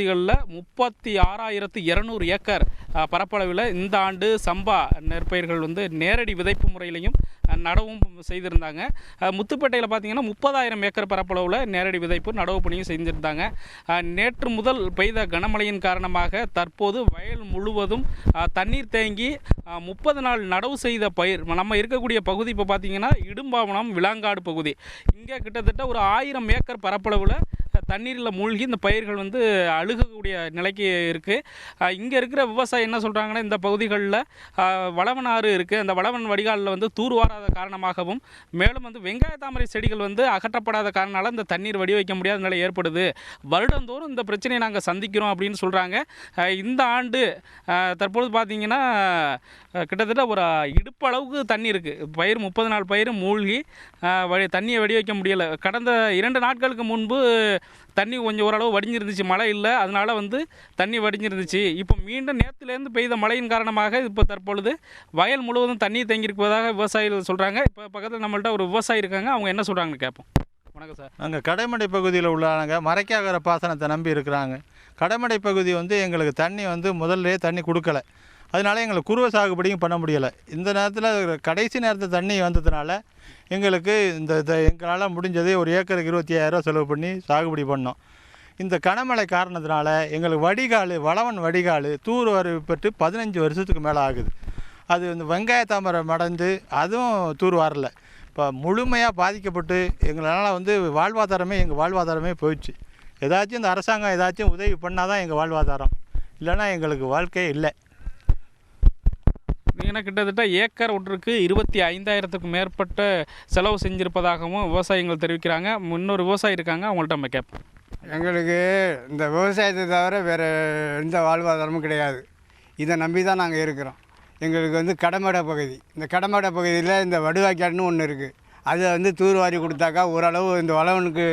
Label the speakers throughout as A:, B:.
A: 36,200 acre பரப்பளவில் இந்த ஆண்டு சம்பா நெற்பயிர்கள் வந்து நேரடி விதைப்பு முறையிலையும் நடவும் செய்திருந்தாங்க. முத்துப்பேட்டையில் பார்த்தீங்கன்னா 30,000 ஏக்கர் பரப்பளவில் நேரடி விதைப்பு நடவு பணியும் செஞ்சுருந்தாங்க. நேற்று முதல் பெய்த கனமழையின் காரணமாக தற்போது வயல் முழுவதும் தண்ணீர் தேங்கி 30 நாள் நடவு செய்த பயிர் நம்ம இருக்கக்கூடிய பகுதி இப்போ பார்த்தீங்கன்னா இடும்பாவனம் விளாங்காடு பகுதி. இங்கே கிட்டத்தட்ட ஒரு 1000 ஏக்கர் பரப்பளவில் தண்ணீரில் மூழ்கி இந்த பயிர்கள் வந்து அழுகக்கூடிய நிலைக்கு இருக்குது. இங்கே இருக்கிற விவசாயி என்ன சொல்கிறாங்கன்னா, இந்த பகுதிகளில் வளவன் ஆறு இருக்குது. அந்த வளவன் வடிகாலில் வந்து தூர்வாராத காரணமாகவும், மேலும் வந்து வெங்காய தாமரை செடிகள் வந்து அகற்றப்படாத காரணத்தால் இந்த தண்ணீர் வடி வைக்க முடியாத நிலை ஏற்படுது. வருடந்தோறும் இந்த பிரச்சனையை நாங்கள் சந்திக்கிறோம் அப்படின்னு சொல்கிறாங்க. இந்த ஆண்டு தற்பொழுது பார்த்திங்கன்னா கிட்டத்தட்ட ஒரு இடுப்பு அளவுக்கு தண்ணி இருக்குது. பயிர் 30 நாள் பயிர் மூழ்கி தண்ணியை வடி வைக்க முடியலை. கடந்த 2 நாட்களுக்கு முன்பு தண்ணி கொஞ்சம் ஓரளவு வடிஞ்சிருந்துச்சு, மழை இல்லை, அதனால் வந்து தண்ணி வடிஞ்சிருந்துச்சு. இப்போ மீண்டும் நேற்றுலேருந்து பெய்த மழையின் காரணமாக இப்போ தற்பொழுது வயல் முழுவதும் தண்ணி தேங்கியிருப்பதாக விவசாயிகள் சொல்கிறாங்க. இப்போ பக்கத்தில் நம்மள்ட்ட ஒரு விவசாயி இருக்காங்க, அவங்க என்ன சொல்கிறாங்கன்னு கேட்போம். வணக்கம் சார்.
B: நாங்கள் கடைமடை பகுதியில் உள்ளாங்க மறைக்காகர பாசனத்தை நம்பி இருக்கிறாங்க. கடைமடை பகுதி வந்து எங்களுக்கு தண்ணி வந்து முதல்ல தண்ணி கொடுக்கல, அதனால எங்களுக்கு குறுவை சாகுபடியும் பண்ண முடியலை. இந்த நேரத்தில் கடைசி நேரத்தில் தண்ணி வந்ததுனால எங்களுக்கு எங்களால் முடிஞ்சது ஒரு ஏக்கருக்கு 25,000 செலவு பண்ணி சாகுபடி பண்ணோம். இந்த கனமழை காரணத்தினால எங்களுக்கு வடிகால் வளவன் வடிகால் தூர்வாரி பெற்று 15 வருஷத்துக்கு மேலே ஆகுது. அது இந்த வெங்காய தாமரை மடந்து அதுவும் தூர்வாரல. இப்போ முழுமையாக பாதிக்கப்பட்டு எங்களால் வந்து எங்கள் வாழ்வாதாரமே போயிடுச்சு. ஏதாச்சும் இந்த அரசாங்கம் ஏதாச்சும் உதவி பண்ணால் தான் எங்கள் வாழ்வாதாரம், இல்லைன்னா எங்களுக்கு வாழ்க்கையே இல்லை.
A: ஏன்னா கிட்டத்தட்ட ஏக்கர் ஒன்றுக்கு 25,000க்கும் மேற்பட்ட செலவு செஞ்சுருப்பதாகவும் விவசாயிகள் தெரிவிக்கிறாங்க. இன்னொரு விவசாயி இருக்காங்க, அவங்கள்ட்ட நம்ம கேட்போம்.
C: எங்களுக்கு இந்த விவசாயத்தை தவிர வேறு எந்த வாழ்வாதாரமும் கிடையாது. இதை நம்பி தான் நாங்கள் இருக்கிறோம். எங்களுக்கு வந்து கடமடை பகுதி, இந்த கடமடை பகுதியில் இந்த வடுவாய்க்காடுன்னு ஒன்று இருக்குது. அதை வந்து தூர்வாரி கொடுத்தாக்கா ஓரளவு இந்த வளவனுக்கு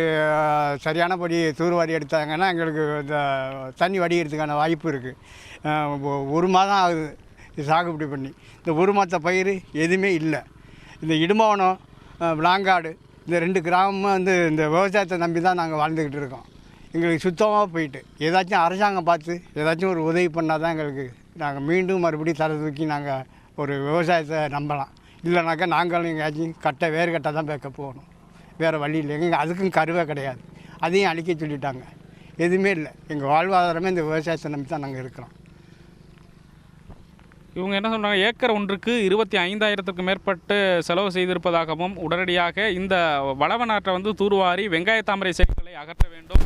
C: சரியானபடி தூர்வாரி எடுத்தாங்கன்னா எங்களுக்கு இந்த தண்ணி வடிகிறதுக்கான வாய்ப்பு இருக்குது. 1 மாதம் ஆகுது சாகுபடி பண்ணி. இந்த 1 மாத பயிர் எதுவுமே இல்லை. இந்த இடும்பாவனம் விளாங்காடு இந்த 2 கிராமமும் வந்து இந்த விவசாயத்தை நம்பி தான் நாங்கள் வாழ்ந்துக்கிட்டு இருக்கோம். எங்களுக்கு சுத்தமாக போயிட்டு ஏதாச்சும் அரசாங்கம் பார்த்து ஏதாச்சும் ஒரு உதவி பண்ணால் தான் எங்களுக்கு நாங்கள் மீண்டும் மறுபடியும் தலை தூக்கி நாங்கள் ஒரு விவசாயத்தை நம்பலாம். இல்லைனாக்கா நாங்களும் எங்கேயாச்சும் வேறு கட்டை தான் பேக்க போகணும். வேறு வழி இல்லை. எங்கள் அதுக்கும் கருவே கிடையாது, அதையும் அழிக்க சொல்லிட்டாங்க. எதுவுமே இல்லை. எங்கள் வாழ்வாதாரமே இந்த விவசாயத்தை நம்பி தான் நாங்கள் இருக்கிறோம்.
A: இவங்க என்ன சொல்கிறாங்க, ஏக்கர் ஒன்றுக்கு 25,000க்கும் மேற்பட்டு செலவு செய்திருப்பதாகவும், உடனடியாக இந்த வளவனாற்றை வந்து தூர்வாரி வெங்காய தாமரை செடிகளை அகற்ற வேண்டும்,